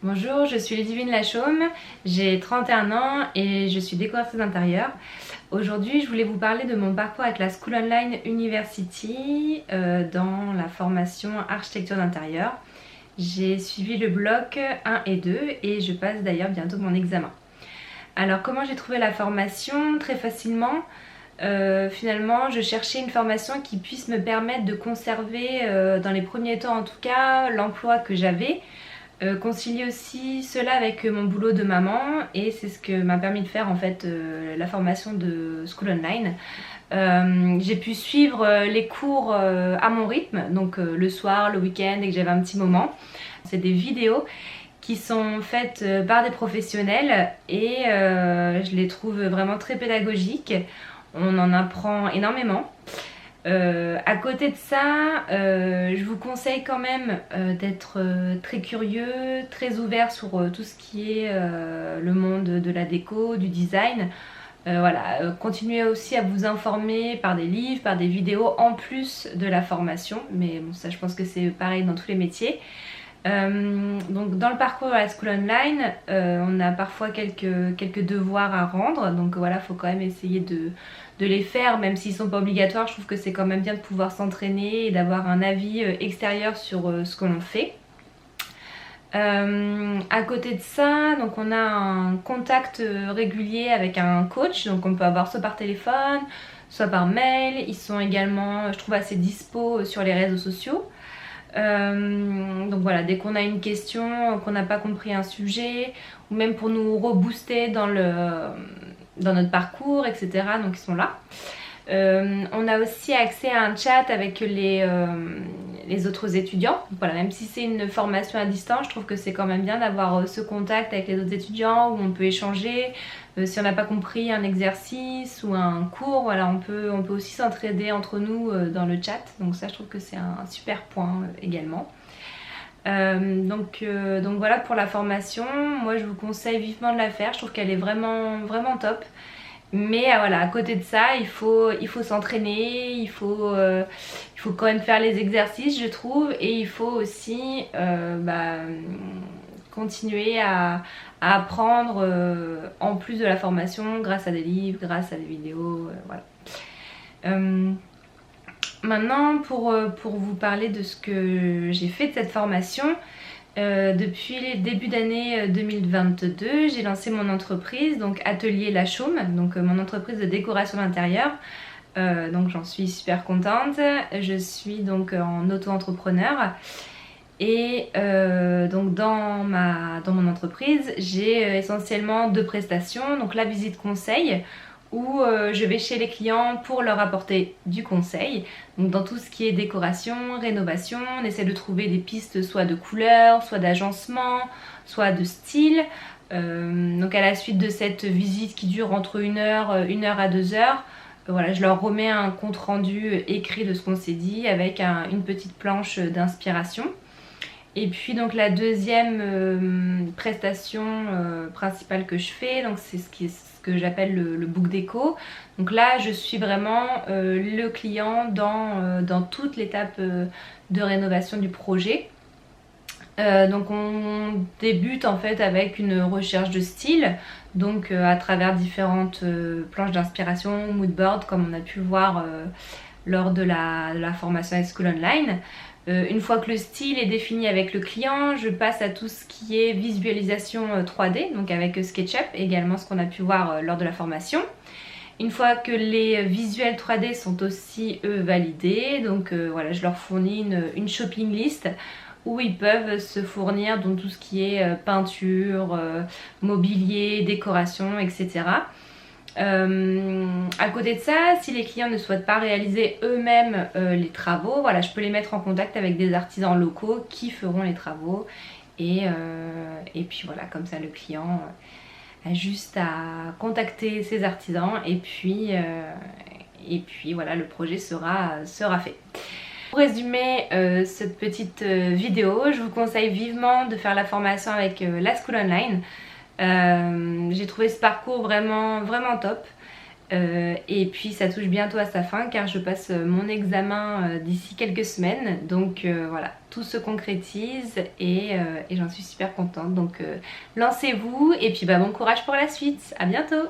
Bonjour, je suis Ludivine Lachaume, j'ai 31 ans et je suis décoratrice d'intérieur. Aujourd'hui, je voulais vous parler de mon parcours avec la School Online University dans la formation architecture d'intérieur. J'ai suivi le bloc 1 et 2 et je passe d'ailleurs bientôt mon examen. Alors comment j'ai trouvé la formation? Très facilement. Finalement, je cherchais une formation qui puisse me permettre de conserver, dans les premiers temps en tout cas, l'emploi que j'avais. Concilier aussi cela avec mon boulot de maman, et c'est ce que m'a permis de faire en fait la formation de School Online. J'ai pu suivre les cours à mon rythme, donc le soir, le week-end, dès que j'avais un petit moment. C'est des vidéos qui sont faites par des professionnels et je les trouve vraiment très pédagogiques. On en apprend énormément. À côté de ça, je vous conseille quand même d'être très curieux, très ouvert sur tout ce qui est le monde de la déco, du design. Voilà, continuez aussi à vous informer par des livres, par des vidéos en plus de la formation, mais bon, ça je pense que c'est pareil dans tous les métiers. Donc dans le parcours à la School Online, on a parfois quelques devoirs à rendre, donc voilà, il faut quand même essayer de les faire, même s'ils ne sont pas obligatoires. Je trouve que c'est quand même bien de pouvoir s'entraîner et d'avoir un avis extérieur sur ce que l'on fait. À côté de ça, donc on a un contact régulier avec un coach, donc on peut avoir soit par téléphone, soit par mail. Ils sont également, je trouve, assez dispo sur les réseaux sociaux. Donc voilà, dès qu'on a une question, qu'on n'a pas compris un sujet, ou même pour nous rebooster dans notre parcours, etc. Donc ils sont là. On a aussi accès à un chat avec les autres étudiants. Donc voilà, même si c'est une formation à distance, je trouve que c'est quand même bien d'avoir ce contact avec les autres étudiants où on peut échanger. Si on n'a pas compris un exercice ou un cours, voilà, on peut aussi s'entraider entre nous dans le chat. Donc ça, je trouve que c'est un super point également. Donc voilà pour la formation. Moi, je vous conseille vivement de la faire. Je trouve qu'elle est vraiment, vraiment top. Mais voilà, à côté de ça, il faut s'entraîner, il faut quand même faire les exercices, je trouve, et il faut aussi continuer à apprendre en plus de la formation grâce à des livres, grâce à des vidéos, voilà. Maintenant, pour vous parler de ce que j'ai fait de cette formation, depuis les débuts d'année 2022, j'ai lancé mon entreprise, donc Atelier Lachaume, donc mon entreprise de décoration d'intérieur. Donc j'en suis super contente. Je suis donc en auto-entrepreneur. Et donc dans mon entreprise, j'ai essentiellement deux prestations. Donc la visite conseil, où je vais chez les clients pour leur apporter du conseil. Donc dans tout ce qui est décoration, rénovation, on essaie de trouver des pistes soit de couleurs, soit d'agencement, soit de style. Donc à la suite de cette visite qui dure entre 1 heure à 2 heures, voilà, je leur remets un compte rendu écrit de ce qu'on s'est dit avec une petite planche d'inspiration. Et puis donc la deuxième prestation principale que je fais, donc c'est ce que j'appelle le book déco. Donc là je suis vraiment le client dans toute l'étape de rénovation du projet. Donc on débute en fait avec une recherche de style, donc à travers différentes planches d'inspiration, moodboard, comme on a pu le voir lors de la formation School Online. Une fois que le style est défini avec le client, je passe à tout ce qui est visualisation 3D, donc avec SketchUp, également ce qu'on a pu voir lors de la formation. Une fois que les visuels 3D sont aussi eux validés, donc voilà, je leur fournis une shopping list où ils peuvent se fournir dans tout ce qui est peinture, mobilier, décoration, etc. À côté de ça, si les clients ne souhaitent pas réaliser eux-mêmes les travaux, voilà, je peux les mettre en contact avec des artisans locaux qui feront les travaux. Et puis voilà, comme ça le client a juste à contacter ses artisans et puis voilà, le projet sera fait. Pour résumer cette petite vidéo, je vous conseille vivement de faire la formation avec la School Online. J'ai trouvé ce parcours vraiment, vraiment top. Et puis ça touche bientôt à sa fin car je passe mon examen d'ici quelques semaines. Donc voilà, tout se concrétise et j'en suis super contente. Donc lancez-vous et puis bah, bon courage pour la suite. À bientôt!